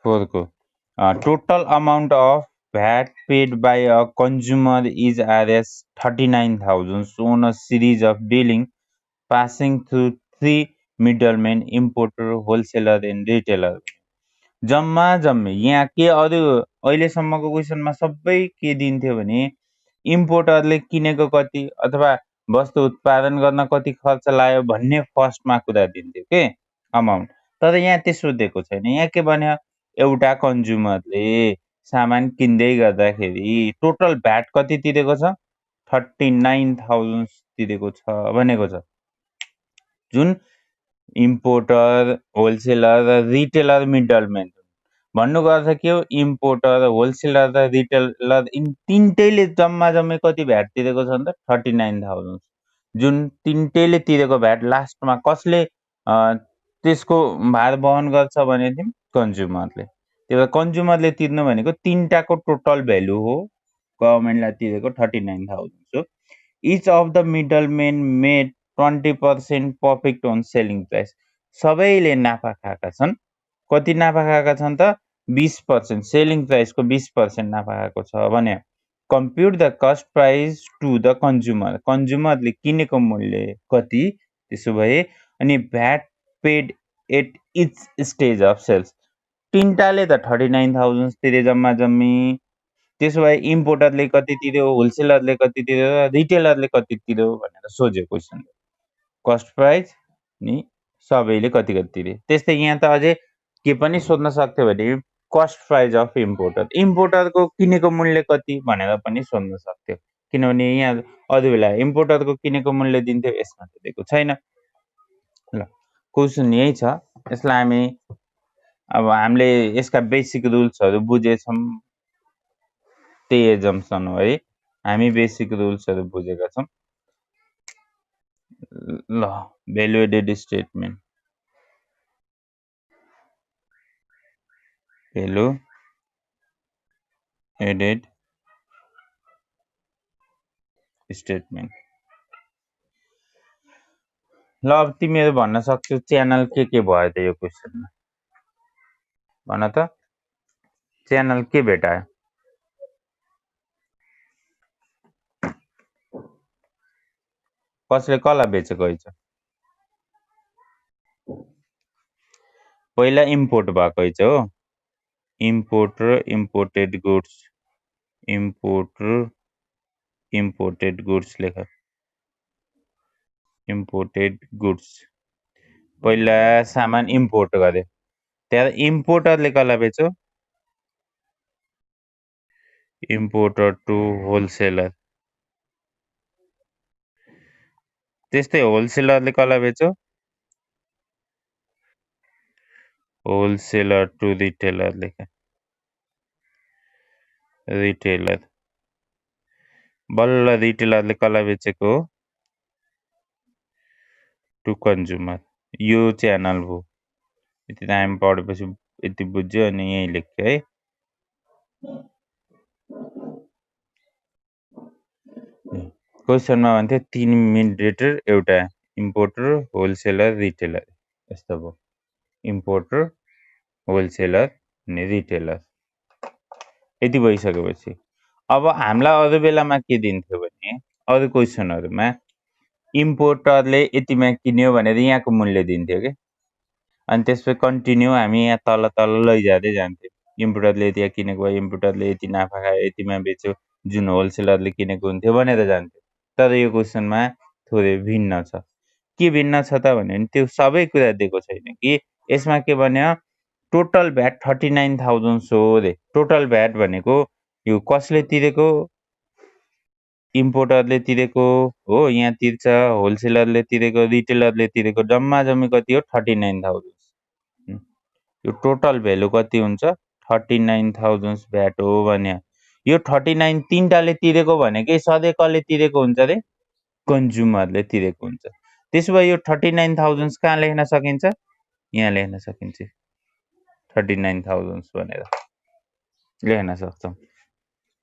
4 को total amount of VAT paid by a consumer is as 39,000 on a series of dealing passing through 3 middlemen, importer, wholesaler and retailer. जम्मा जम्मी यहाँ के अरु अहिलेसम्मको क्वेसनमा सबै के दिन्थ्यो भने इम्पोर्टरले किनेको कति अथवा वस्तु उत्पादन गर्न कति खर्च लाग्यो भन्ने फर्स्टमा कुरा दिन्थ्यो के अमाउन्ट। तर यहाँ त्यसो दिएको छैन। यहाँ के भन्यो एउटा कन्ज्युमरले सामान किन्दै गर्दाखेरि टोटल भ्याट कति तिरेको छ 39,000 तिरेको छ भनेको छ। जुन इम्पोर्टर, होलसेलर र रिटेलर मिडलम्यान भन्नुको अर्थ के हो इम्पोर्टर, होलसेलर र रिटेलर तीनटैले जम्मा जम्मै कति भ्याट तिरेको छ त 39,000। जुन तीनटैले तिरेको भ्याट लास्टमा कसले त्यसको भार वहन गर्छ भने तिमी कन्ज्युमरले। त्यो कन्ज्युमरले तिर्नु भनेको तीनटाको टोटल भ्यालु हो गभर्नमेन्टलाई तिरेको 39,000। So each of the middlemen made 20% profit on selling price. सबैले नाफा खाएका छन्। कति नाफा खाएका छन् त 20%, सेलिङ प्राइसको 20% नाफा खाएको छ भने compute the cost price to the consumer. कन्ज्युमरले किनेको मूल्य कति त्यसो भए अनि VAT paid at each stage of sales. तीनटाले त 39,000 तिरे जम्मा जम्मी। त्यसो भए इम्पोर्टरले कति तिर्यो, होलसेलरले कति तिर्यो, रिटेलरले कति तिर्यो भनेर सोध्यो क्वेसन। कस्ट प्राइस नि सबैले कति कति तिरे। त्यस्तै यहाँ त अझै के पनि सोध्न सक्थ्यो भने कस्ट प्राइस अफ इम्पोर्टर, इम्पोर्टरको किनेको मूल्य कति भनेर पनि सोध्न सक्थ्यो। किनभने यहाँ अरू बेला इम्पोर्टरको किनेको मूल्य दिन्थ्यो, यसमा त दिएको छैन। ल क्वेसन यही छ। यसलाई हामी अब हामीले यसका बेसिक रुल्सहरू बुझेछौँ, त्यही एजम्सन हो है। हामी बेसिक रुल्सहरू बुझेका छौँ। ल value added statement, value added statement. ल अब तिमीहरू भन्न सक्छौ च्यानल के भयो त यो क्वेसनमा, भन त च्यानल के भेटायो? कसले कसलाई बेचेको रहेछ? पहिला इम्पोर्ट भएको रहेछ हो, इम्पोर्ट र इम्पोर्टेड गुड्स, इम्पोर्ट र इम्पोर्टेड गुड्स लेख, इम्पोर्टेड गुड्स। पहिला सामान इम्पोर्ट गर्यो, त्यहाँ इम्पोर्टरले कसलाई बेच्यो? Importer to wholesaler. त्यस्तै होलसेलरले कसलाई बेच्यो? होलसेलर टु रिटेलर लेख, रिटेलर। बल्ल रिटेलरले कसलाई बेचेको? To consumer. यो च्यानल भयो। यति त हामी पढेपछि यति बुझ्यो अनि यही लेख्यो है। क्वेसनमा भन्थ्यो 3 मिडिएटर, एउटा इम्पोर्टर, होलसेलर, रिटेलर। यस्तो भयो, इम्पोर्टर, होलसेलर अनि रिटेलर। यति भइसकेपछि अब हामीलाई अरू बेलामा के दिन्थ्यो भने अरू क्वेसनहरुमा इम्पोर्टरले यतिमा किन्यो भनेर यहाँको मूल्य दिन्थ्यो के, अनि त्यसपछि कन्टिन्यू हामी यहाँ तल तल लैजाँदै जान्थ्यो। इम्पोर्टरले यति किनेको भए इम्पोर्टरले यति नाफा खायो, यतिमा बेच्यो, जुन होलसेलरले किनेको हुन्थ्यो भनेर जान्थ्यो। तर यो क्वेसनमा थोरै भिन्न छ। के भिन्न छ त भने त्यो सबै कुरा दिएको छैन कि यसमा के भन्यो टोटल भ्याट 39,000 सो रे। टोटल भ्याट भनेको यो कसले तिरेको? इम्पोर्टरले तिरेको हो, यहाँ तिर्छ, होलसेलरले तिरेको, रिटेलरले तिरेको, जम्मा जम्मी कति हो 39,000। यो टोटल भ्यालु कति हुन्छ 39,000 भ्याट हो भने यो 39 तीनटाले तिरेको भनेकै सधैँ कसले तिरेको हुन्छ रे? कन्ज्युमरले तिरेको हुन्छ। त्यसो भए यो 39,000 कहाँ लेख्न सकिन्छ? यहाँ लेख्न सकिन्छ, 39,000 भनेर लेख्न सक्छौँ।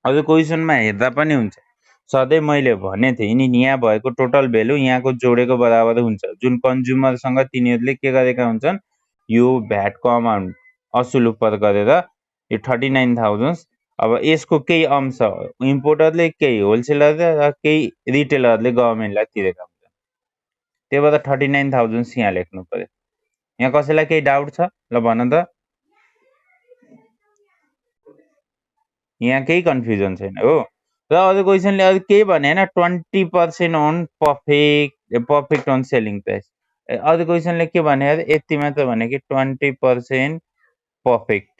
अझ क्वेसनमा हेर्दा पनि हुन्छ, सधैँ मैले भने थिएँ नि यहाँ भएको टोटल भ्यालु यहाँको जोडेको बराबर हुन्छ। जुन कन्ज्युमरसँग तिनीहरूले के गरेका हुन्छन् यो भ्याटको अमाउन्ट असुल उपर गरेर यो 39,000 अब यसको केही अंश इम्पोर्टरले, केही होलसेलरले र केही रिटेलरले गभर्मेन्टलाई तिरेका हुन्छ। त्यही भएर 39,000 यहाँ लेख्नु पर्यो। यहाँ कसैलाई केही डाउट छ? ल भन त। यहाँ केही कन्फ्युजन छैन हो। र अरू क्वेसनले अरू केही भने होइन, 20% on perfect on selling price. अरू क्वेसनले के भने अरे यति मात्र भने कि 20% पर्फेक्ट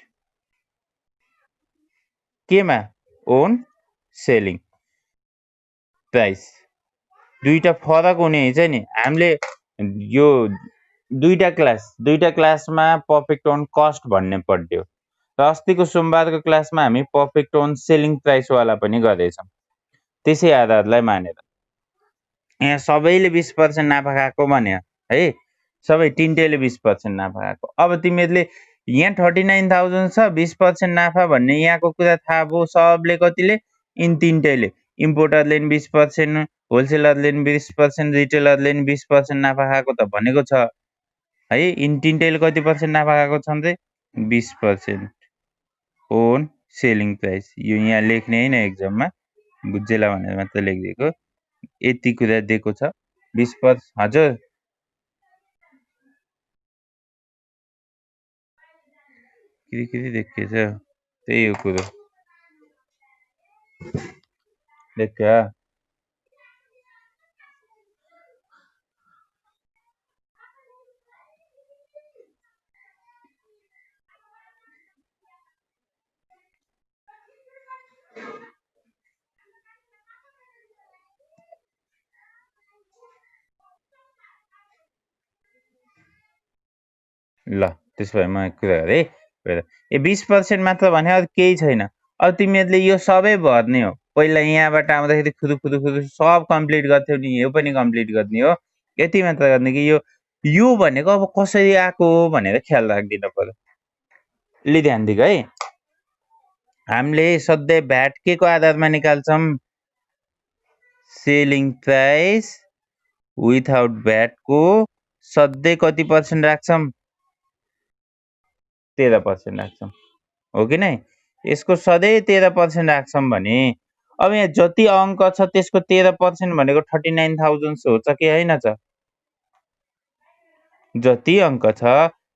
केमा? On selling price. दुईटा फरक हुने चाहिँ नि हामीले यो दुईटा क्लासमा पर्फेक्ट ओन कस्ट भन्ने पढ्यो र अस्तिको सोमबारको क्लासमा हामी पर्फेक्ट ओन सेलिङ प्राइसवाला पनि गरेछौँ। त्यसै आधारलाई मानेर यहाँ सबैले 20% नाफा खाएको भन्यो है, सबै तिनटैले 20% नाफा खाएको। अब तिमीहरूले यहाँ 39,000 छ, 20% नाफा भन्ने यहाँको कुरा थाहा भयो सबले, कतिले? यिन तिनटैले, इम्पोर्टरले नि 20%, होलसेलरले नि 20%, रिटेलरले नि 20% नाफा खाएको त भनेको छ है। यिन तिनटैले कति पर्सेन्ट नाफा खाएको छन् चाहिँ? 20% ओन सेलिङ प्राइस। यो यहाँ लेख्ने होइन, एक्जाममा बुझेला भनेर मात्र लेखिदिएको, यति कुरा दिएको छ। 20%। हजुर किरी देखिएछ, त्यही हो कुरो देखा। ल त्यसो भए म एक कुरा गरेँ है, यो 20% मात्र भने अरू केही छैन। अब तिमीहरूले यो सबै भर्ने हो। पहिला यहाँबाट आउँदाखेरि खुरु सब कम्प्लिट गर्थ्यौ नि, यो पनि कम्प्लिट गर्ने हो। यति मात्र गर्ने कि यो भनेको अब कसरी आएको हो भनेर ख्याल राखिदिनु पर्यो। अलि ध्यान दिएको है। हामीले सधैँ भ्याट के को आधारमा निकाल्छौँ? सेलिङ प्राइस विथआउट भ्याटको सधैँ कति पर्सेन्ट राख्छौँ? 13% राख्छौँ, हो कि नै? यसको सधैँ 13% राख्छौँ भने अब यहाँ जति अङ्क छ त्यसको 13% भनेको 39,000 हो कि होइन छ? जति अङ्क छ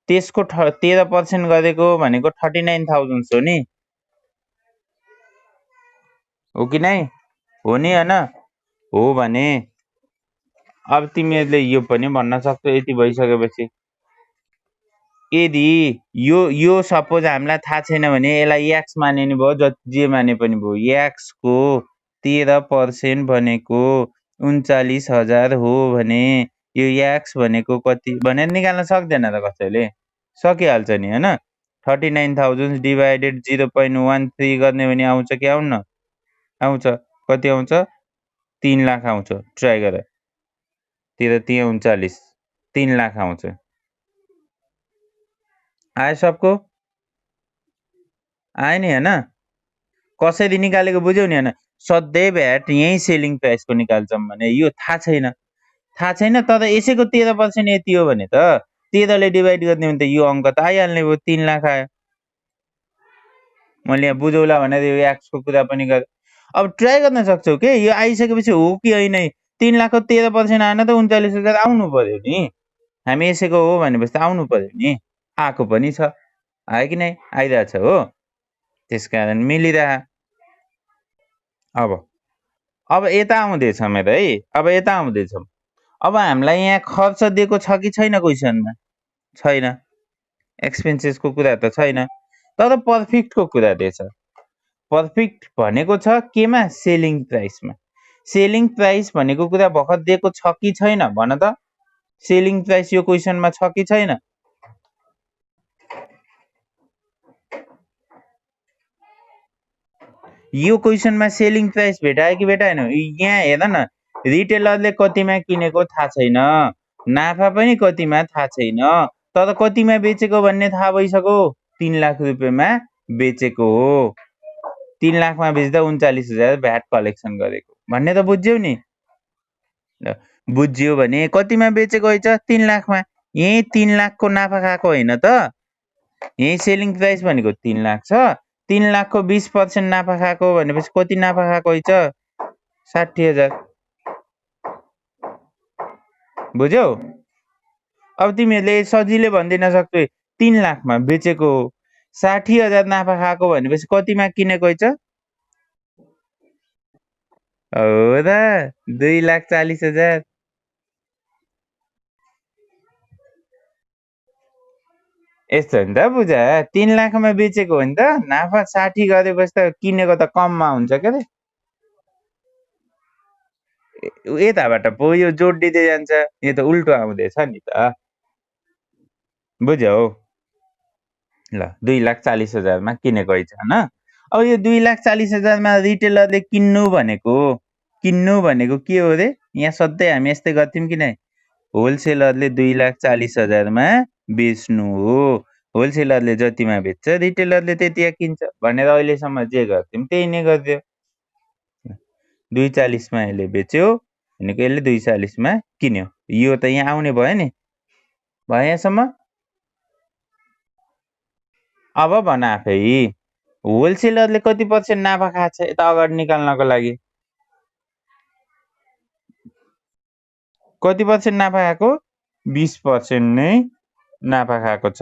त्यसको 13% गरेको भनेको 39,000 हो नि, हो कि नै? हो नि होइन? हो भने अब तिमीहरूले यो पनि भन्न सक्छौ यति भइसकेपछि, यदि यो सपोज हामीलाई थाहा छैन भने यसलाई एक्स माने नि भयो, जे माने पनि भयो। एक्सको 13% भनेको 39,000 हो भने यो एक्स भनेको कति भनेर निकाल्न सक्दैन त कसैले? सकिहाल्छ नि होइन? 39,000 डिभाइडेड 0.13 गर्ने भने आउँछ कि आउन्न? आउँछ। कति आउँछ? 3 लाख आउँछ। ट्राई गर, तेह्र 39, 3 लाख आउँछ। आयो सबको? आयो नि होइन? कसरी निकालेको बुझ्यौ नि होइन? सधैँ भ्याट यहीँ सेलिङ प्राइसको निकाल्छौँ भने यो थाहा छैन, तर यसैको 13% यति हो भने त 13ले डिभाइड गर्ने भने त यो अङ्क त आइहाल्ने भयो, 3 लाख आयो। मैले यहाँ बुझौला भनेर यो एक्सको कुरा पनि गरेँ। अब ट्राई गर्न सक्छौ के, यो आइसकेपछि हो कि होइन? 3 लाखको 13% आएन त 39,000 आउनु पर्यो नि। हामी यसैको हो भनेपछि त आउनु पर्यो नि, आएको पनि छ, आयो कि नै? आइरहेछ हो, त्यस कारण मिलिरह। अब यता आउँदैछौँ है, अब यता आउँदैछौँ। अब हामीलाई यहाँ खर्च दिएको छ कि छैन? क्वेसनमा छैन, एक्सपेन्सेसको कुरा त छैन, तर पर्फेक्टको कुरा दिएछ। पर्फेक्ट भनेको छ केमा? सेलिङ प्राइसमा। सेलिङ प्राइस भनेको कुरा भर्खर दिएको छ कि छैन भन त? सेलिङ प्राइस यो क्वेसनमा छ कि छैन? यो क्वेसनमा सेलिङ प्राइस भेटायो कि भेटाएन? यहाँ हेर न, रिटेलरले कतिमा किनेको थाहा छैन, नाफा पनि कतिमा थाहा छैन, तर कतिमा बेचेको भन्ने थाहा भइसक्यो। 3 लाख रुपियाँमा बेचेको हो। 3 लाखमा बेच्दा 39,000 भ्याट कलेक्सन गरेको भन्ने त बुझ्यौ नि? बुझ्यो भने कतिमा बेचेको रहेछ? 3 लाखमा। यही 3 लाखको नाफा खाएको होइन त? यही सेलिङ प्राइस भनेको 3 लाख छ। 3 लाखको 20% नाफा खाएको भनेपछि कति नाफा खाएको हैछ? 60,000। बुझ्यौ? अब तिमीहरूले सजिलै भनिदिन सक्छौ 3 लाखमा बेचेको हो, 60,000 नाफा खाएको भनेपछि कतिमा किनेको हैछ? हो त 2,40,000। यस्तो हो नि त बुझ, 3 लाखमा बेचेको हो नि त, नाफा 60 गरेपछि त किनेको त कममा हुन्छ के अरे। यताबाट पो यो जोडिँदै जान्छ, यो त उल्टो आउँदैछ नि त। बुझ्यौ? ल 2,40,000मा किनेको हैछ हैन। अब यो 2,40,000मा रिटेलरले किन्नु भनेको के हो रे? यहाँ सधैँ हामी यस्तै गर्थ्यौँ कि नै? होलसेलरले 2,40,000मा बेच्नु हो। होलसेलरले जतिमा बेच्छ रिटेलरले त्यतिमा किन्छ भनेर अहिलेसम्म जे गर्थ्यौँ त्यही नै गरिदियो। 2,40मा यसले बेच्यो भनेको यसले 2,40मा किन्यो। यो त यहाँ आउने भयो नि, भयो यहाँसम्म? अब भन आफै, होलसेलरले कति पर्सेन्ट नाफा खान्छ यता अगाडि निकाल्नको लागि? कति पर्सेन्ट नाफा खाएको? 20% नै नाफा खाएको छ।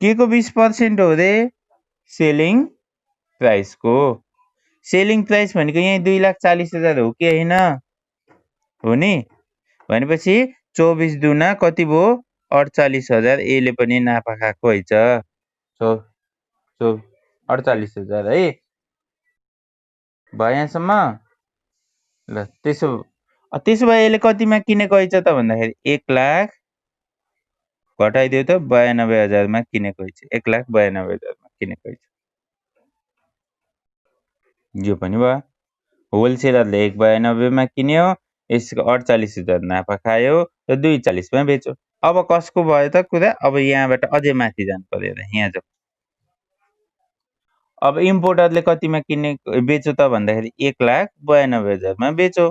के को 20% हो रे? सेलिङ प्राइसको। सेलिङ प्राइस भनेको यही 2,40,000 हो कि होइन? हो नि? भनेपछि 24 दुना कति भयो? 48,000 यसले पनि नाफा खाएको हैछ। 48,000 है। भयो यहाँसम्म? ल त्यसो भए यसले कतिमा किनेको हैछ त भन्दाखेरि 1 लाख घटाइदियो त 92,000मा किनेको हैछ। 1,92,000मा किनेको हैछ। यो पनि भयो। होलसेलरले 1,92मा किन्यो, यसको 48,000 नाफा खायो र 2,40मा बेच्यो। अब कसको भयो त कुरा? अब यहाँबाट अझै माथि जानु पर्यो र यहाँ जाऊ। अब इम्पोर्टरले कतिमा बेच्यो त भन्दाखेरि 1,92,000मा बेच्यो।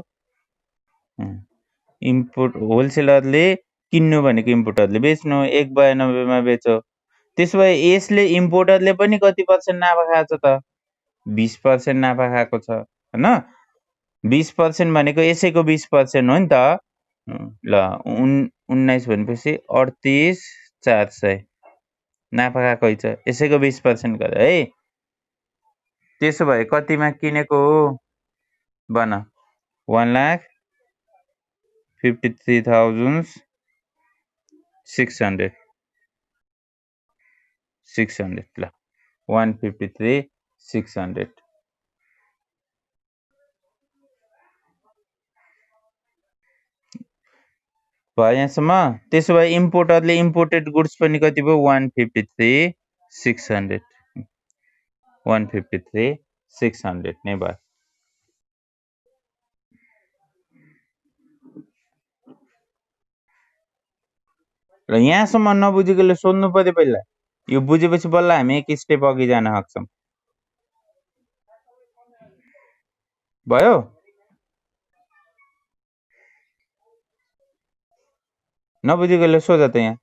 इम्पोर्ट होलसेलरले किन्नु भनेको इम्पोर्टरले बेच्नु 1,92मा बेच्यो। त्यसो भए यसले इम्पोर्टरले पनि कति पर्सेन्ट नाफा खाएको छ त? 20% नाफा खाएको छ हैन? 20% भनेको यसैको 20% हो नि त। ल 19 भनेपछि 38,400 नाफा खाएको हैछ, यसैको 20% गरे है। त्यसो भए कतिमा किनेको हो भन? 1,53,600 ल 1,53,600 भयो यहाँसम्म? त्यसो भए इम्पोर्टरले इम्पोर्टेड गुड्स पनि कति भयो? 1,53,600 1,53,600 नै भयो। र यहाँसम्म नबुझेकोले सोध्नु पर्यो पहिला। यो बुझेपछि बल्ल हामी एक स्टेप अघि जान सक्छौँ। भयो? नबुझेकोले सोध त यहाँ।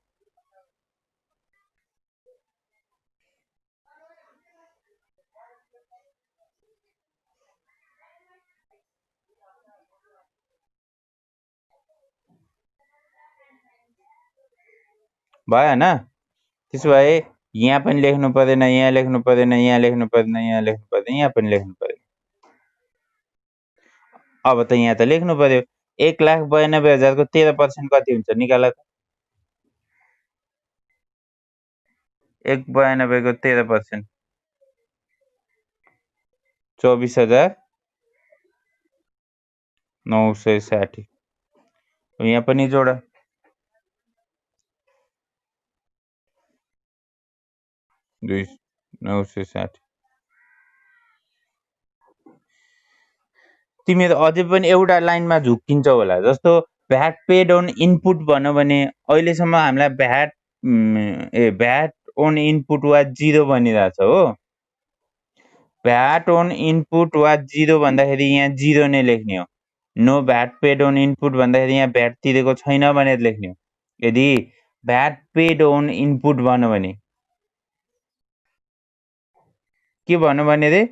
भयो हैन? त्यसो भए यहाँ पनि लेख्नु पर्दैन, यहाँ लेख्नु पर्दैन, यहाँ लेख्नु पर्दैन, यहाँ लेख्नु पर्दैन, यहाँ पनि लेख्नु पर्दैन। अब त यहाँ त लेख्नु पर्यो। 1,92,000 को 13% कति हुन्छ निकाल त। 1,92 को 13% 24,960। यहाँ पनि जोड। 960। तिमीहरू अझै पनि एउटा लाइनमा झुक्किन्छौ होला। जस्तो भ्याट पेड अन इनपुट भन्यो भने अहिलेसम्म हामीलाई भ्याट अन इनपुट वा 0 भनिरहेछ हो। भ्याट अन इनपुट वा 0 भन्दाखेरि यहाँ 0 नै लेख्ने हो। No VAT paid on input भन्दाखेरि यहाँ भ्याट तिरेको छैन भनेर लेख्ने हो। यदि भ्याट पेड अन इनपुट भन्यो भने के भन्नु भने रे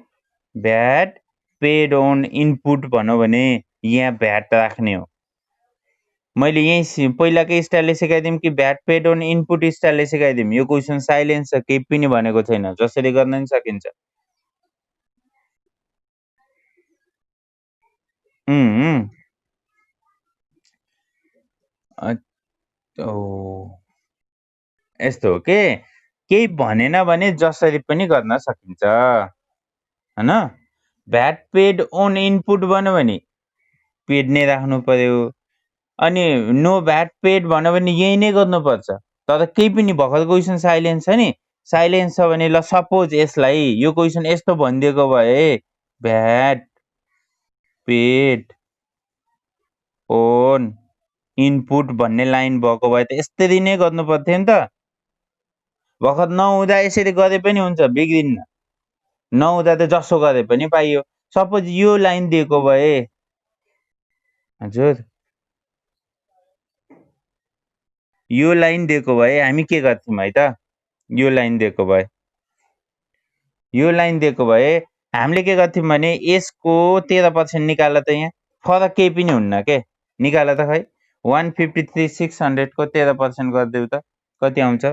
भ्याट पेड अन इनपुट भन्यो भने यहाँ भ्याट राख्ने हो। मैले यही पहिलाकै स्टाइलले सिकाइदिउँ कि भ्याट पेड अन इनपुट स्टाइलले सिकाइदिउँ? यो क्वेसन साइलेन्स छ, केही पनि भनेको छैन, जसरी गर्न नि सकिन्छ। यस्तो हो के, केही भनेन भने जसरी पनि गर्न सकिन्छ हैन। भ्याट पेड अन इनपुट भन्यो भने पेड नै राख्नु पर्यो, अनि नो भ्याट पेड भन्यो भने यही नै गर्नुपर्छ। तर केही पनि भर्खर क्वेसन साइलेन्स छ नि, साइलेन्स छ भने ल सपोज यसलाई यो क्वेसन यस्तो भनिदिएको भए भ्याट पेड अन इनपुट भन्ने लाइन भएको भए त यस्तरी नै गर्नु पर्थ्यो नि त। भर्खर नहुँदा यसरी गरे पनि हुन्छ, बिग्रिन्न। नहुँदा त जसो गरे पनि पाइयो। सपोज यो लाइन दिएको भए, हजुर यो लाइन दिएको भए हामी के गर्थ्यौँ है त? यो लाइन दिएको भए, यो लाइन दिएको भए हामीले के गर्थ्यौँ भने यसको 13% निकाल त, यहाँ फरक केही पनि हुन्न के, निकाल त खै। 153,600 को 13% गरिदेऊ त, कति आउँछ?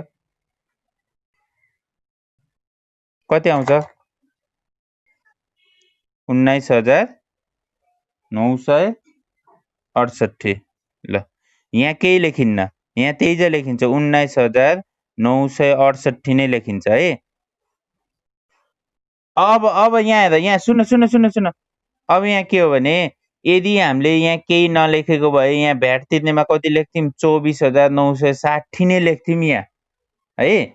कति आउँछ? 19,968। ल यहाँ केही लेखिन्न, यहाँ त्यही ज लेखिन्छ, 19,968 नै लेखिन्छ है। अब यहाँ हेर, यहाँ सुन। अब यहाँ के हो भने यदि हामीले यहाँ केही नलेखेको भए यहाँ भ्याट तिर्नेमा कति लेख्थ्यौँ? 24,960 नै लेख्थ्यौँ यहाँ है।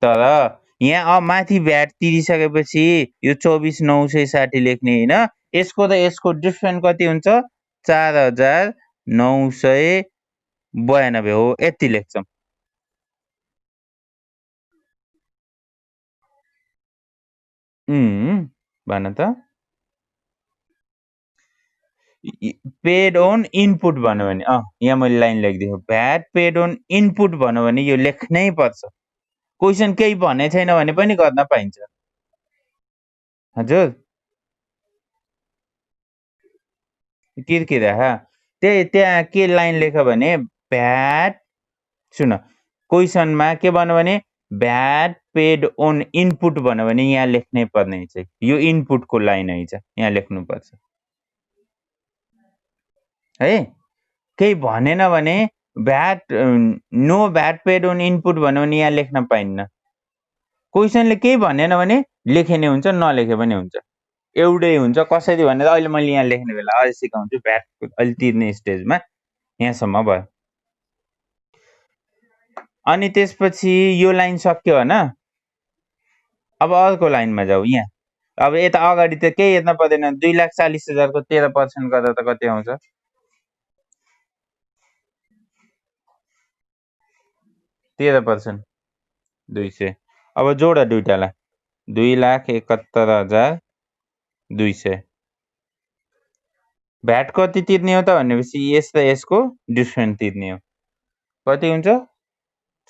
तर यहाँ अब माथि भ्याट तिरिसकेपछि यो 24,960 लेख्ने होइन, यसको र यसको डिफ्रेन्ट कति हुन्छ? 4,992 हो, यति लेख्छौँ। भन त। पेड अन इनपुट भन्यो भने यहाँ मैले लाइन लेखिदिएको, भ्याट पेड अन इनपुट भन्यो भने यो लेख्नै पर्छ। क्वेसन केही भने छैन भने पनि गर्न पाइन्छ। हजुर किर्किरा त्यहाँ के लाइन लेख भने भ्याट, सुन क्वेसनमा के भन्यो भने भ्याट पेड अन इनपुट भन्यो भने यहाँ लेख्नै पर्ने चाहिँ यो इनपुटको लाइन है, यहाँ लेख्नुपर्छ है। केही भनेन भने VAT no VAT paid on input भन्यो भने यहाँ लेख्न पाइन्न। क्वेसनले केही भनेन भने लेखे नै हुन्छ, नलेखे पनि हुन्छ, एउटै हुन्छ। कसरी भनेर अहिले मैले यहाँ लेख्ने बेला अहिले सिकाउँछु, भ्याट अहिले तिर्ने स्टेजमा यहाँसम्म भयो। अनि त्यसपछि यो लाइन सक्यो होइन, अब अर्को लाइनमा जाऊ। यहाँ अब यता अगाडि त केही हेर्न पर्दैन, 2,40,000 को 13% गर्दा त कति आउँछ? 13% 200। अब जोड दुईटालाई, 2,71,200। भ्याट कति तिर्ने हो त भनेपछि यस र यसको डिफ्रेन्ट तिर्ने हो। कति हुन्छ?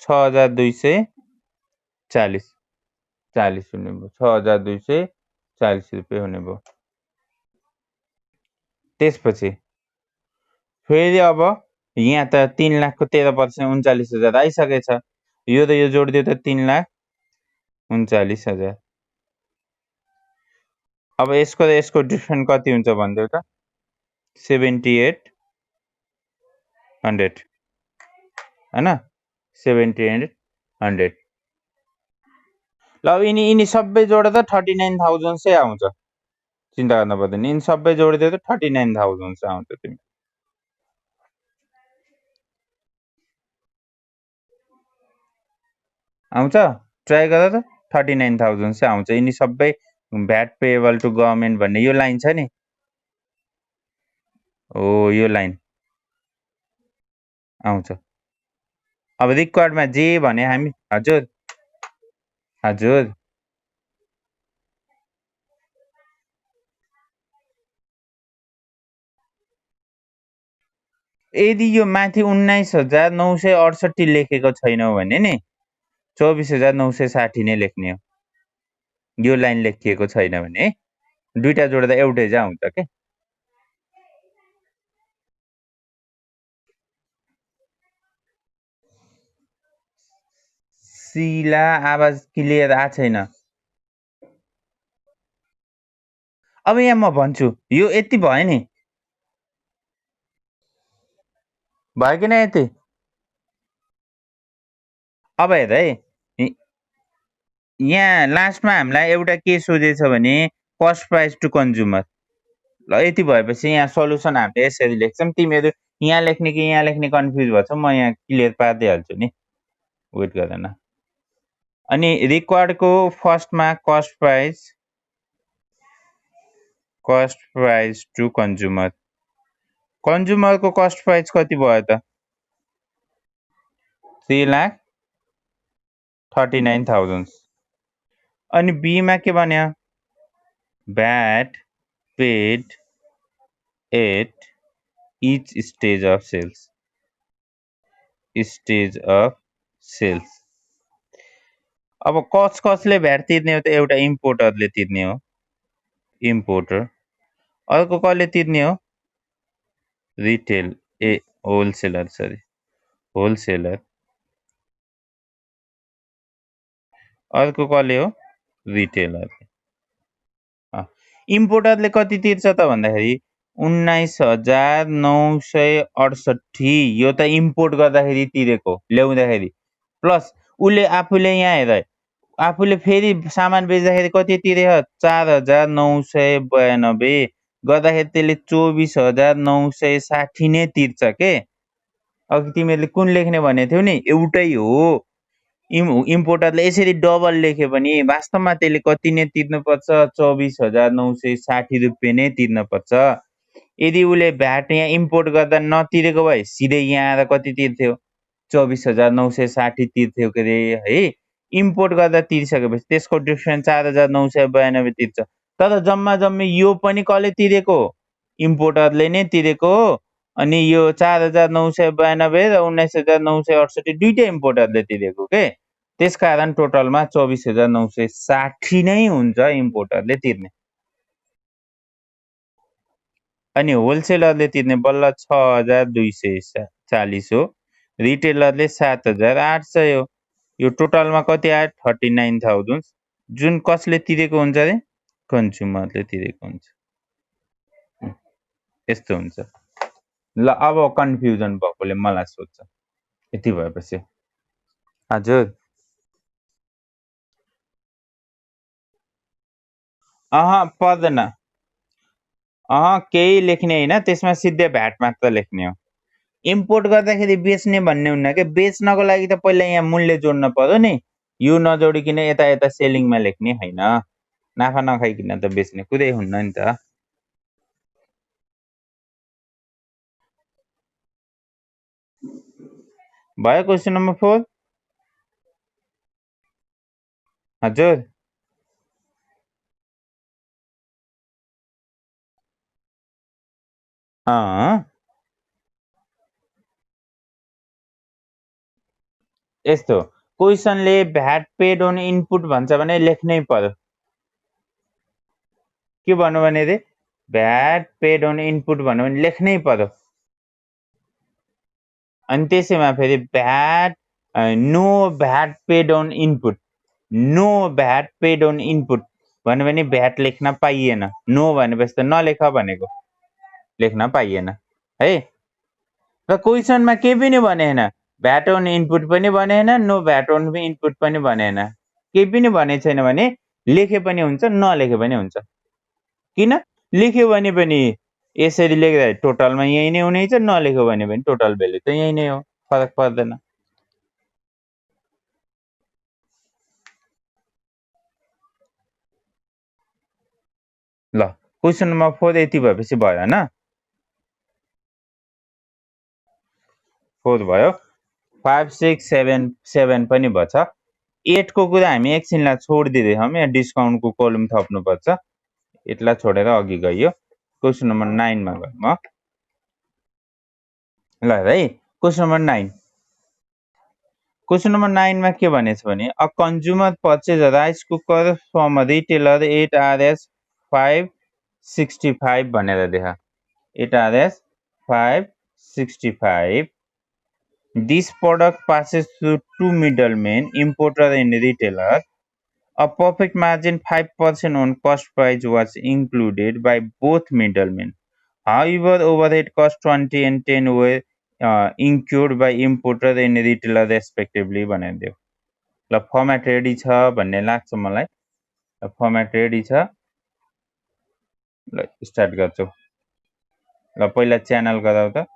6,240 हुने भयो, 6,240 रुपियाँ हुने भयो। त्यसपछि फेरि अब यहाँ त 3,00,000 को 13% 39,000 आइसकेछ। यो र यो जोडिदियो त 3,39,000। अब यसको र यसको डिफ्रेन्ट कति हुन्छ भनिदेऊ त? 7,800 हैन, 7,800। ल यिनी सबै जोडेर 39,000 चाहिँ आउँछ, चिन्ता गर्न पर्दैन। यिनी सबै जोडिदियो त 39,000 चाहिँ आउँछ। तिमी आउँछ, ट्राई गर त, 39,000 चाहिँ आउँछ। यिनी सबै भ्याट पेएबल टु गभर्मेन्ट भन्ने यो लाइन छ नि, हो यो लाइन आउँछ। अब रिक्वायर्डमा जे भने हामी, हजुर यदि यो माथि 19,968 लेखेको छैनौ भने नि 24,960 नै लेख्ने हो। यो लाइन लेखिएको छैन भने है दुईटा जोड्दा एउटै चाहिँ आउँछ के सिला आवाज क्लियर आ छैन अब यहाँ म भन्छु यो यति भयो नि भयो कि न यति अब हेर है यहाँ लास्टमा हामीलाई एउटा के सोधेछ भने कस्ट प्राइस टु कन्ज्युमर ल यति भएपछि यहाँ सल्युसन हामीले यसरी लेख्छौँ तिमीहरू यहाँ लेख्ने कि यहाँ लेख्ने कन्फ्युज भएछ म यहाँ क्लियर पारिदिइहाल्छु नि वेट गरेन अनि रिक्वायर्डको फर्स्टमा कस्ट प्राइस टु कन्ज्युमर कन्ज्युमरको कस्ट प्राइस कति भयो त 3,39,000 अनि बीमा के भन्यो VAT paid at each stage of sales अब कसले भ्याट तिर्ने हो त एउटा इम्पोर्टरले तिर्ने हो इम्पोर्टर अर्को कसले तिर्ने हो रिटेल होलसेलर अर्को कसले हो रिटेलर इम्पोर्टरले कति तिर्छ त भन्दाखेरि 19,968 यो त इम्पोर्ट गर्दाखेरि तिरेको ल्याउँदाखेरि प्लस उसले आफूले यहाँ हेर आफूले फेरि सामान बेच्दाखेरि कति तिरे 4,992 गर्दाखेरि त्यसले 24,960 नै तिर्छ के अघि तिमीहरूले कुन लेख्ने भनेको थियौ नि एउटै हो इम्पोर्टरले यसरी डबल लेख्यो भने वास्तवमा त्यसले कति नै तिर्नुपर्छ 24,960 रुपियाँ नै तिर्नुपर्छ यदि उसले भ्याट यहाँ इम्पोर्ट गर्दा नतिरेको भए सिधै यहाँ आएर कति तिर्थ्यो 24,960 तिर्थ्यो के अरे है इम्पोर्ट गर्दा तिरिसकेपछि त्यसको डिफ्रेन्स 4,992 तिर्छ तर जम्मा जम्मी यो पनि कसले तिरेको इम्पोर्टरले नै तिरेको अनि यो 4,992 र 19,968 दुईटै इम्पोर्टरले तिरेको के त्यसकारण टोटलमा 24,960 नै हुन्छ इम्पोर्टरले तिर्ने अनि होलसेलरले तिर्ने बल्ल 6,240 हो रिटेलरले 7,800 हो यो टोटलमा कति आयो 39,000 जुन कसले तिरेको हुन्छ रे कन्ज्युमरले तिरेको हुन्छ यस्तो हुन्छ ल अब कन्फ्युजन भएकोले मलाई सोध्छ यति भएपछि हजुर पर्दैन केही लेख्ने होइन त्यसमा सिधै भ्याट मात्र लेख्ने हो इम्पोर्ट गर्दाखेरि बेच्ने भन्ने हुन्न कि बेच्नको लागि त पहिला यहाँ मूल्य जोड्न पर्यो नि यो नजोडिकन यता यता सेलिङमा लेख्ने होइन नाफा नखाइकन त बेच्ने कुरै हुन्न नि त भयो क्वेसन नम्बर 4 हजुर यस्तो क्वेसनले भ्याट पेड अन इनपुट भन्छ भने लेख्नै पर्यो के भन्नु भने रे भ्याट पेड अन इनपुट भन्नु भने लेख्नै पर्यो अनि त्यसैमा फेरि VAT no VAT paid on input भन्यो भने भ्याट लेख्न पाइएन नो भनेपछि त नलेख भनेको लेख्न पाइएन है र क्वेसनमा केही पनि भनेन भ्याट अन इनपुट पनि भनेन नो भ्याट अन इनपुट पनि भनेन केही पनि भनेको छैन भने लेखे पनि हुन्छ नलेखे पनि हुन्छ किन लेख्यो भने पनि यसरी लेख्दा टोटलमा यही नै हुनेछ नलेख्यो भने पनि टोटल भ्यालु त यही नै हो फरक पर्दैन ल क्वेसन नम्बर 4 यति भएपछि भयो हैन 4 भयो 5 6 7 7 पनि भछ 8 को कुरा हामी एकछिनलाई छोडिदिँदैछौँ यहाँ डिस्काउन्टको कलम थप्नुपर्छ यसलाई छोडेर अघि गइयो क्वेसन नम्बर 9 मा गयौँ ल है क्वेसन नम्बर 9 क्वेसन नम्बर 9 मा के भनेछ भने a consumer purchase a rice cooker from a retailer 8RS 565 भनेर देखा 8RS 565. This product passes through two middlemen, importer and retailer. A profit margin 5% on cost price was included by both middlemen. However, overhead cost 20 and 10 were incurred by importer and retailer respectively बनाइदियो ल format ready छ भन्ने लाग्छ मलाई ल format ready छ ल start गर्छु ल पहिला च्यानल गराउ त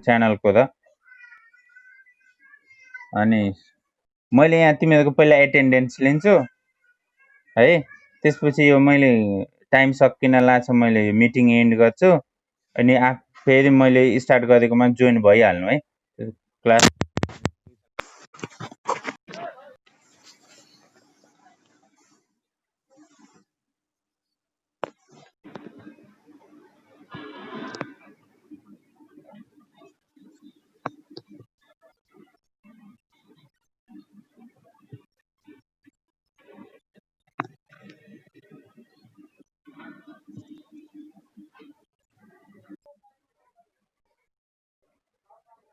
च्यानल को त अनि मैले यहाँ तिमीहरुको पहिला एटेन्डेन्स लिन्छु है त्यसपछि यो मैले टाइम सकिन लाग्छ मैले मिटिङ एन्ड गर्छु अनि फेरि मैले स्टार्ट गरेकोमा जोइन भइहाल्नु है क्लास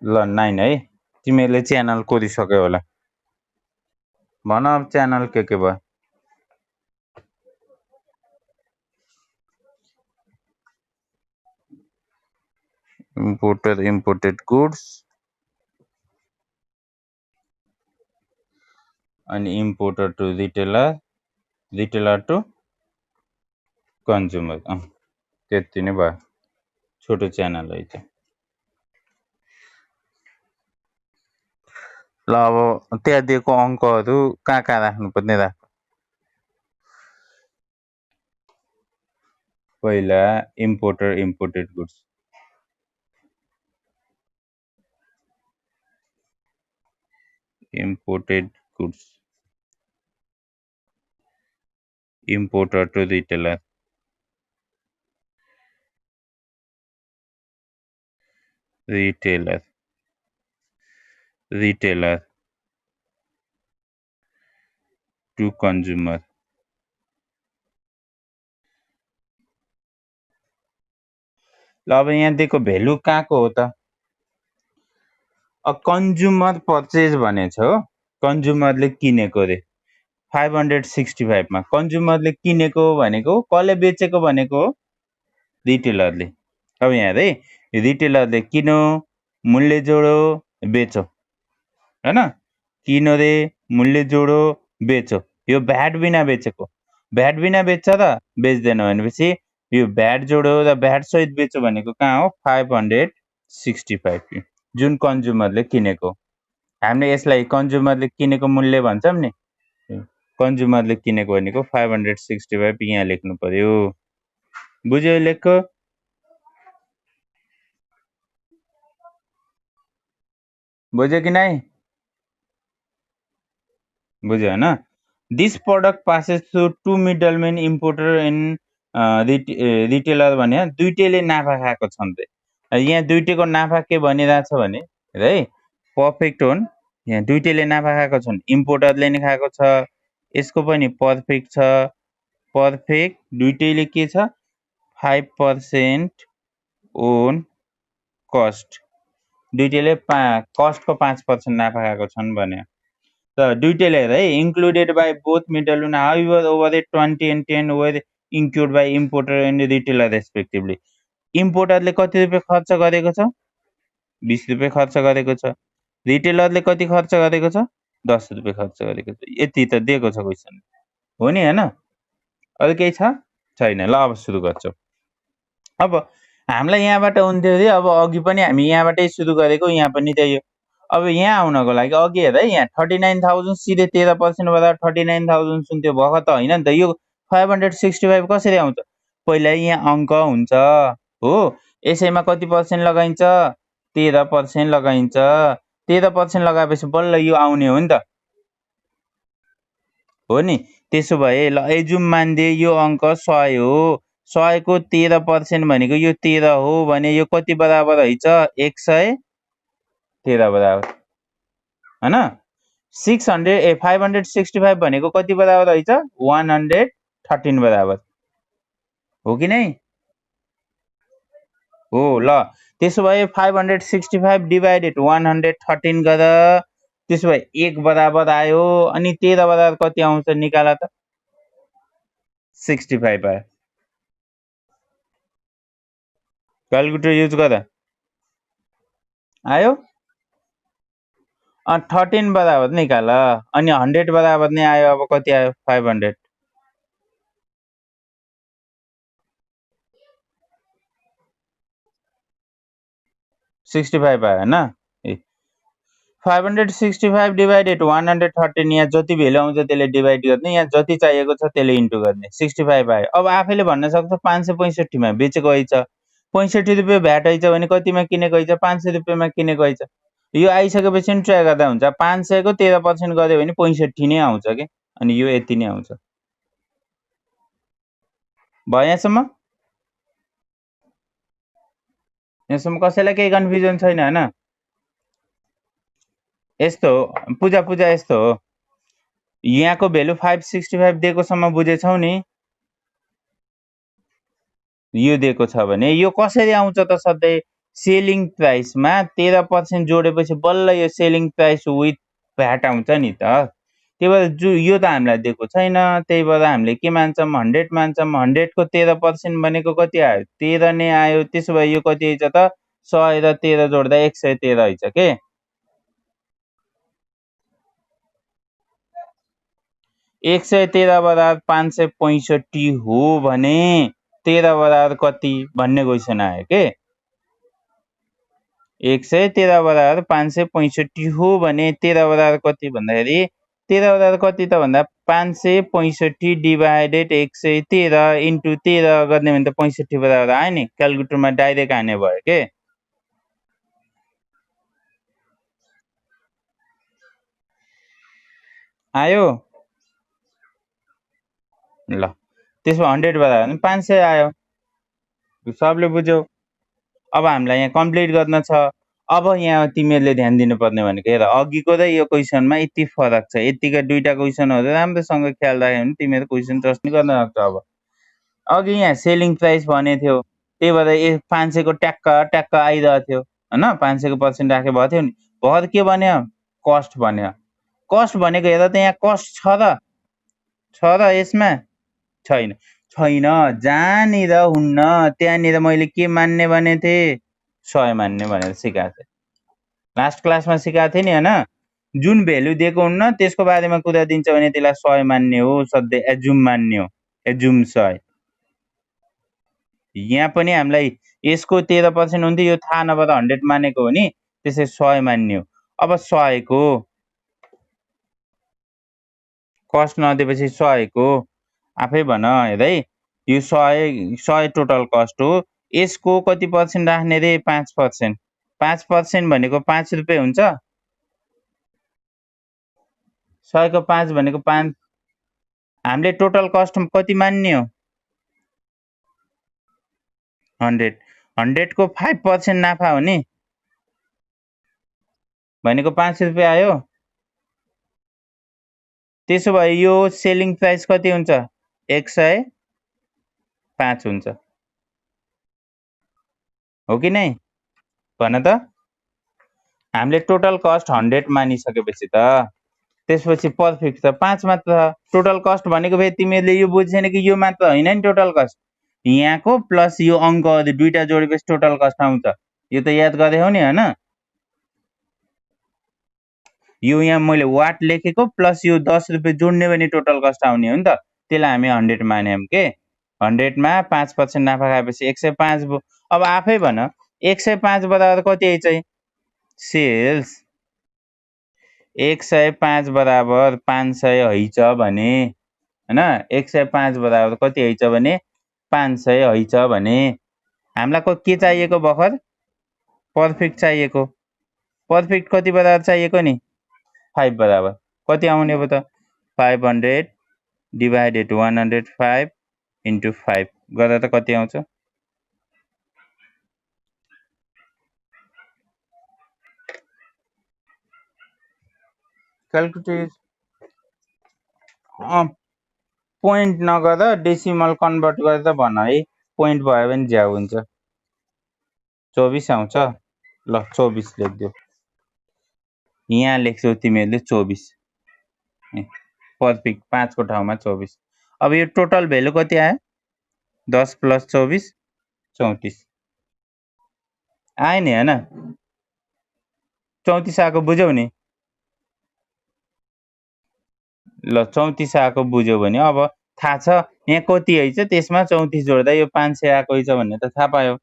ल 9 है तिमीहरुले च्यानल कोरिसक्यो होला भन अब च्यानल के भयो imported goods and importer to retailer to consumer त्यति नै भयो छोटो च्यानल है त्यो ल अब त्यहाँ दिएको अङ्कहरु कहाँ राख्नुपर्ने राख पहिला imported goods imported goods importer to retailer to consumer ल अब यहाँ दिएको भ्यालु कहाँको हो त अ कन्ज्युमर पर्चेज भनेछ हो कन्ज्युमरले किनेको रे 565 मा कन्ज्युमरले किनेको भनेको कसले बेचेको भनेको रिटेलरले अब यहाँ रे रिटेलरले किनो मूल्य जोडो बेचो हैन किनो रे मूल्य जोडो बेचो यो भ्याट बिना बेचेको भ्याट बिना बेच्छ र बेच्दैन भनेपछि यो भ्याट जोडो र भ्याट सहित बेचो भनेको कहाँ हो 565 जुन कन्ज्युमरले किनेको हामीले यसलाई कन्ज्युमरले किनेको मूल्य भन्छौं नि कन्ज्युमरले किनेको भनेको 565 यहाँ लेख्नु पर्यो बुझ्यो लेखको बुझ्यो कि नै बुझ्यो हैन this product passes through two middlemen importer and retailer भने दुईटैले नाफा खाएको छन् रे यहाँ दुईटैको नाफा के भनिरहेछ भने है पर्फेक्ट हुन् यहाँ दुईटैले नाफा खाएको छन् इम्पोर्टरले नि खाएको छ यसको पनि पर्फेक्ट छ पर्फेक्ट दुईटैले के छ 5% ओन कस्ट दुईटैले कस्टको 5% नाफा खाएको छन् भने त दुईटैले है included by both middle and however over 20 and 10 were include by importer and retailer respectively इम्पोर्टरले कति रुपियाँ खर्च गरेको छ 20 रुपियाँ खर्च गरेको छ रिटेलरले कति खर्च गरेको छ 10 रुपियाँ खर्च गरेको छ यति त दिएको छ क्वेसन हो नि हैन अरु केही छ छैन ल अब सुरु गर्छौं अब हामीलाई यहाँबाट हुन्थ्यो रे अब अघि पनि हामी यहाँबाटै सुरु गरेको यहाँ पनि त्यही हो अब यहाँ आउनको लागि अघि हेर है यहाँ 39000 सिधै 13% बराबर 39000 सुन्थ्यो भर्खर त हैन नि त यो 565 कसरी आउँछ पहिला यहाँ अंक हुन्छ हो यसैमा कति पर्सेन्ट लगाइन्छ 13% लगाइन्छ। 13% लगाएपछि बल्ल यो आउने हो नि त, हो नि। त्यसो भए ल एजुम मान्दे यो अङ्क 100 हो। 100 को 13% भनेको यो 13 हो भने यो कति बराबर है त? 113 बराबर, हैन? 565 भनेको कति बराबर है त? 113 बराबर हो कि नै? हो। ल त्यसो भए 565 डिभाइडेड 113 गर। त्यसो भए 1 बराबर आयो। अनि 13 बराबर कति आउँछ निकाल त? 65 आयो। क्यालकुलेटर युज गर। आयो? 13 बराबर निकाल। अनि 100 बराबर नै आयो। अब कति आयो? 500। 65 आयो, हैन? 565 डिभाइडेड 113, यहाँ जति भेल्यु आउँछ त्यसले डिभाइड गर्ने, यहाँ जति चाहिएको छ त्यसले इन्टु गर्ने। 65 आयो। अब आफैले भन्न सक्छ 565 मा बेचेको है छ। 65 रुपियाँ भ्याट है छ भने कतिमा किनेको है छ? 500 रुपियाँमा किनेको है छ। यो आइसकेपछि नि ट्राई गर्दा हुन्छ। 500 को 13% गर्यो भने 65 नै आउँछ के। अनि यो यति नै आउँछ। भयो यहाँसम्म? यहाँसम्म कसैलाई केही कन्फ्युजन छैन, हैन? यस्तो हो पूजा यस्तो हो। यहाँको भेल्यु 565 दिएको सम्म बुझेछौ नि? यो दिएको छ भने यो कसरी आउँछ त सधैँ? सेलिङ प्राइसमा 13% जोडेपछि बल्ल यो सेलिङ प्राइस विथ भ्याट आउँछ नि त। त्यही भएर यो त हामीलाई दिएको छैन। त्यही भएर हामीले के मान्छौँ? 100 मान्छौँ। 100 को 13% भनेको कति आयो? 13 नै आयो। त्यसो भए यो कति आइछ त? 100 र 13 जोड्दा 113 आइछ के। 113 बराबर 565 हो भने 13 बराबर कति भन्ने क्वेसन आयो के। 113 बराबर 565 हो भने 13 बराबर कति भन्दाखेरि 13 बराबर कति त भन्दा 565 डिभाइडेड 113 इन्टु 13 गर्ने भने त 65 बराबर आयो नि। क्यालकुलेटरमा डाइरेक्ट हाने भयो के। आयो? ल त्यसमा 100 बराबर 500 आयो। सबले बुझ्यौ? अब हामीलाई यहाँ कम्प्लिट गर्न छ। अब यहाँ तिमीहरूले ध्यान दिनुपर्ने भनेको हेर, अघिको र यो क्वेसनमा यति फरक छ। यतिका दुईटा क्वेसनहरू राम्रोसँग ख्याल राख्यो भने तिमीहरू क्वेसन ट्रस्ट गर्न सक्छ। अब अघि यहाँ सेलिङ प्राइस भने थियो, त्यही भएर 500 को ट्याक्क आइरहेको थियो, हैन? 500 को पर्सेन्ट राखे भएको थियो नि। भर के भन्यो? कस्ट भन्यो। कस्ट भनेको हेर त यहाँ कस्ट छ र? छ र यसमा? छैन। छैन। जहाँनिर हुन्न त्यहाँनिर मैले के मान्ने भने थिएँ? 100 मान्ने भनेर सिकाएको थिएँ। लास्ट क्लासमा सिकाएको थिएँ नि, हैन? जुन भेल्यु दिएको हुन्न त्यसको बारेमा कुरा दिन्छ भने त्यसलाई 100 मान्ने हो, सधैँ एजुम मान्ने हो। एजुम 100। यहाँ पनि हामीलाई यसको 13% हुन्थ्यो, यो थाहा नभएर 100 मानेको हो नि, त्यसै 100 मान्ने हो। अब 100 को कस्ट नदिएपछि 100 को आफै भन हेर है। यो 100 टोटल कस्ट हो। यसको कति पर्सेन्ट राख्ने रे? 5%। 5% भनेको 5 रुपियाँ हुन्छ। 100 को 5 भनेको 5। हामीले टोटल कस्ट कति मान्ने हो? 100। 100 को 5% नाफा हो नि, भनेको 5 रुपियाँ आयो। त्यसो भए यो सेलिङ प्राइस कति हुन्छ? 105 हुन्छ, हो कि नै? भन त। हामीले टोटल कस्ट 100 मानिसकेपछि त त्यसपछि पर्फेक्ट छ 5 मात्र छ। टोटल कस्ट भनेको फेरि तिमीहरूले यो बुझ्छैन कि यो मात्र होइन नि टोटल कस्ट। यहाँको प्लस यो अङ्कहरू दुईटा जोडेपछि टोटल कस्ट आउँछ। यो त याद गरे हो नि, हैन? यो यहाँ मैले वाट लेखेको प्लस यो 10 रुपियाँ जोड्ने भने टोटल कस्ट आउने हो नि त। त्यसलाई हामी 100 मान्यौँ के। 100 मा 5% नाफा खाएपछि 105 भयो। अब आफै भन 105 बराबर कति आइछ? सेल्स 105 बराबर 500 हैछ भने, हैन? 105 बराबर कति हैछ भने 500 हैछ भने हामीलाई के चाहिएको भर्खर? पर्फेक्ट चाहिएको, पर्फेक्ट कति बराबर चाहिएको नि 5 बराबर कति आउने भयो त 500 डिभाइडेड 105 इन्टु 5 गर्दा त कति आउँछ क्याल्कुलेट पोइन्ट नगर्दा डेसिमल कन्भर्ट गरेर भन है पोइन्ट भयो भने ज्याउ हुन्छ 24 आउँछ ल 24 लेखिदियो यहाँ लेख्छौ तिमीहरूले 24 पर्फेक्ट 5 को ठाउँमा 24 अब यो टोटल भ्यालु कति आयो 10 प्लस 24 34 आयो नि हैन 34 आएको बुझ्यौ नि ल 34 आएको बुझ्यौ भने अब थाहा छ यहाँ कति आइछ त्यसमा 34 जोड्दा यो 500 आएको आइछ भन्ने त थाहा पायो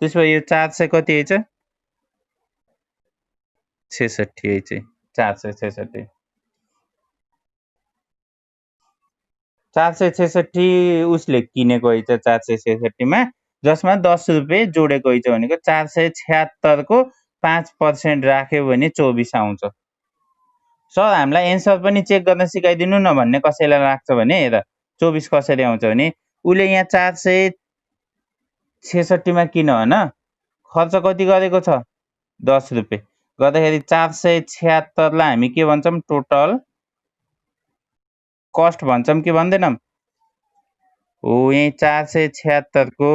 त्यसो यो 400 कति आइछ 66 आइछ 466 466 उसले किनेको आइछ 466 मा जसमा 10 रुपियाँ जोडेको आइछ भनेको 476 को 5% राख्यो भने 24 आउँछ सर हामीलाई एन्सर पनि चेक गर्न सिकाइदिनु न भन्ने कसैलाई लाग्छ भने हेर 24 कसरी आउँछ भने उले यहाँ 466 मा किन हैन खर्च कति गरेको छ 10 रुपियाँ गर्दाखेरि 476 लाई हामी के भन्छौं टोटल कस्ट भन्छौं के भन्दैनौं हो यही 476 को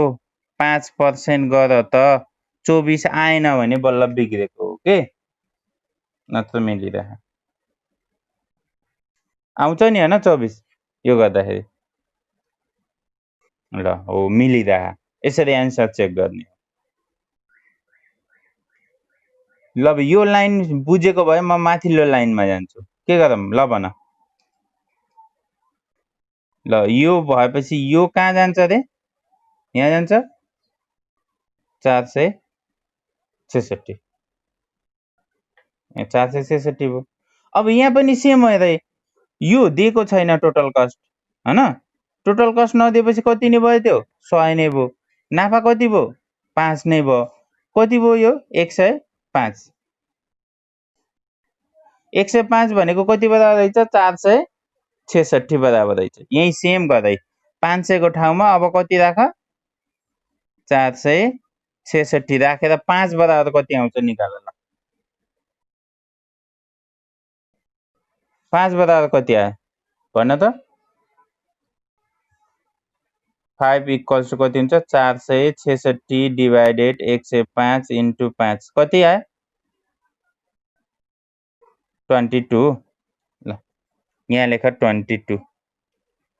5% गर त 24 आएन भने बल्ल बिग्रेको हो के नत्र मिलिरह आउँछ नि हैन 24 यो गर्दाखेरि ल हो मिलिरह यसरी एन्सर चेक गर्ने ल यो लाइन बुझेको भए म माथिल्लो लाइनमा जान्छु के गरौँ ल भन ल यो भएपछि यो कहाँ जान्छ रे यहाँ जान्छ 466 466 भयो अब यहाँ पनि सेम हो रे यो दिएको छैन टोटल कस्ट हैन टोटल कस्ट नदिएपछि कति नै भयो त्यो 100 नै भयो नाफा कति भयो 5 नै भयो कति भयो यो 105 105 भनेको कति बराबर रहेछ 466 बराबर रहेछ यही सेम गरै 500 को ठाउँमा अब कति राख 466 राखेर 5 बराबर कति आउँछ निकाल ल 5 बराबर कति आयो भन्न त 5 इक्वल्स टु कति हुन्छ 466 डिभाइडेड 105 इन्टु 5 कति आयो 22 ल यहाँ लेख 22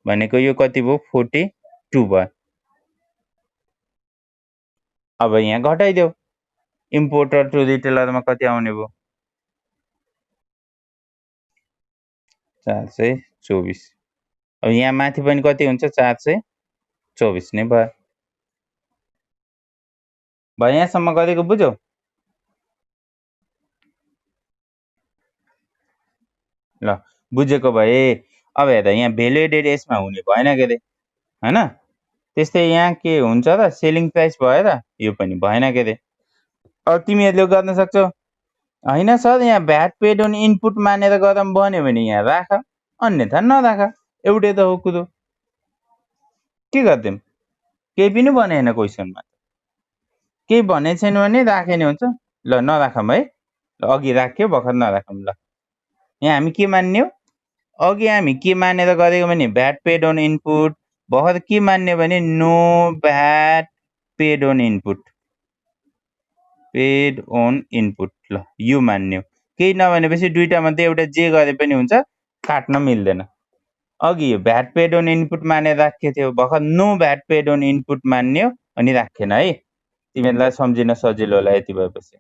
भनेको यो कति भयो 42 भयो अब यहाँ घटाइदेऊ इम्पोर्टर टु रिटेलरमा कति आउने भयो 424 अब यहाँ माथि पनि कति हुन्छ 424 नै भयो यहाँसम्म गरेको बुझ्यौ ल बुझेको भए अब हेर यहाँ भ्यालु एडेड यसमा हुने भएन के रे हैन त्यस्तै यहाँ के हुन्छ र सेलिङ प्राइस भएर यो पनि भएन के रे अब तिमीहरूले गर्न सक्छौ हैन सर यहाँ भ्याट पेड अन इनपुट मानेर गरम बन्यो भने यहाँ राख अन्यथा नराख एउटै त हो कुरो के गर्दैम केही पनि भनेन क्वेसनमा केही भने छैन भने राखे नि हुन्छ ल नराखम है अघि राख्यो भर्खर नराखम ल यहाँ हामी के मान्ने हो अघि हामी के मानेर गरेको भने भ्याट पेड अन इनपुट भर्खर के मान्ने भने no VAT paid on input paid on input ल यो मान्ने हो केही नभनेपछि दुईटा मध्ये एउटा जे गरे पनि हुन्छ काट्न मिल्दैन अघि भ्याट पेड अन इनपुट मानेर राखेको थियो भर्खर no VAT paid on input मान्ने हो अनि राखेन है तिमीहरूलाई सम्झिन सजिलो होला यति भएपछि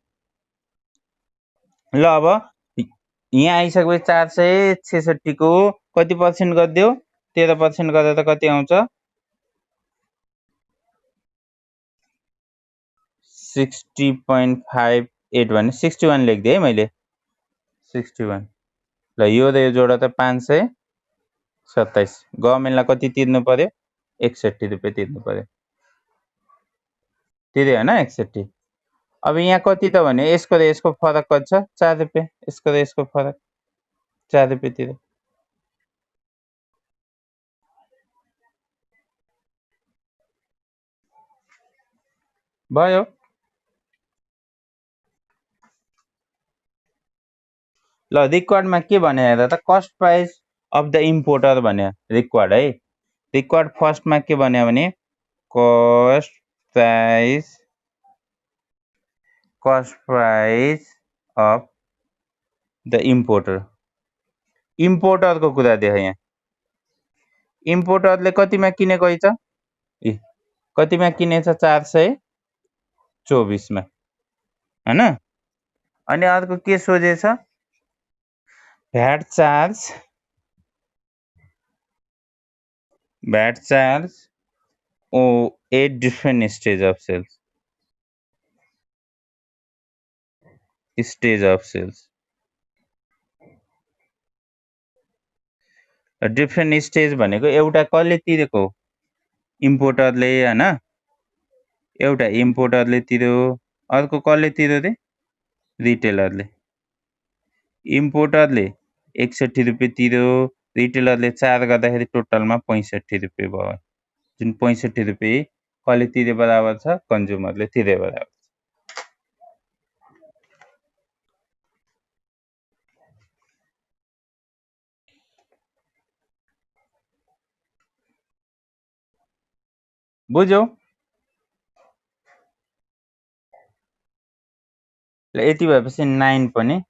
ल अब यहाँ आइसकेपछि 466 को कति पर्सेन्ट गरिदियो 13% गरेर त कति आउँछ 60.58 भने 61 लेख्दिए है मैले 61 ल यो र यो जोडा त 527 गभर्नमेन्टलाई कति तिर्नु पर्यो 61 रुपियाँ तिर्नु पर्यो तिर्यो हैन 61 अब यहाँ कति त भने यसको र यसको फरक कति छ 4 रुपियाँ, यसको र यसको फरक 4 रुपियाँतिर भयो। ल रिक्वायर्डमा के भने हेर त cost price of the importer भन्यो रिक्वायर्ड है। रिक्वायर्ड फर्स्टमा के भन्यो भने cost price of the importer. इम्पोर्टरको कुरा देख यहाँ, इम्पोर्टरले कतिमा किनेको रहेछ, कतिमा किनेछ 424 मा हैन। अनि अर्को के सोधेछ भ्याट चार्ज ओ 8 different stage of sales different stage भनेको एउटा कसले तिरेको इम्पोर्टरले हैन, एउटा इम्पोर्टरले तिर्यो, अर्को कसले तिर्यो रे रिटेलरले। इम्पोर्टरले 61 रुपियाँ तिर्यो, रिटेलरले 4 गर्दाखेरि टोटलमा 65 रुपियाँ भयो, जुन 65 रुपियाँ कसले तिरे बराबर छ कन्ज्युमरले तिरे बराबर। बुझ्यौ? ल यति भएपछि 9 पनि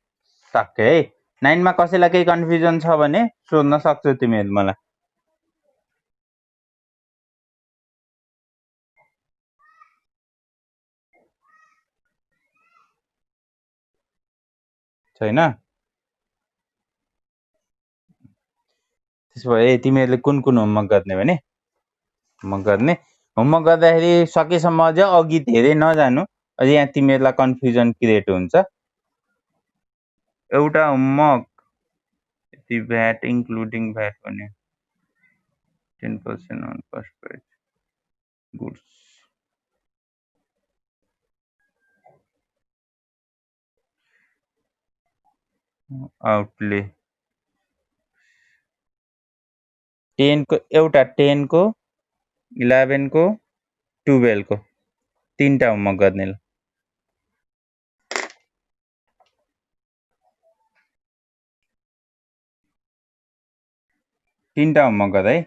सक्यो है। 9 मा कसैलाई केही कन्फ्युजन छ भने सोध्न सक्छौ तिमीहरु मलाई। छैन? त्यसो भए तिमीहरुले कुन कुन होमवर्क गर्ने भने होमवर्क गर्ने, होमवर्क गर्दाखेरि सकेसम्म अझ अघि धेरै नजानु, अझ यहाँ तिमीहरुलाई कन्फ्युजन क्रिएट हुन्छ। एउटा होमवर्क यति भ्याट इन्क्लुडिङ भ्याट भन्यो 10% अन फर्स्ट प्राइस गुड्स आउटले 10 को एउटा 10 को 11 को 12 को तीनटा होमवर्क गर्ने ल। तीनटा होमवर्क गर है।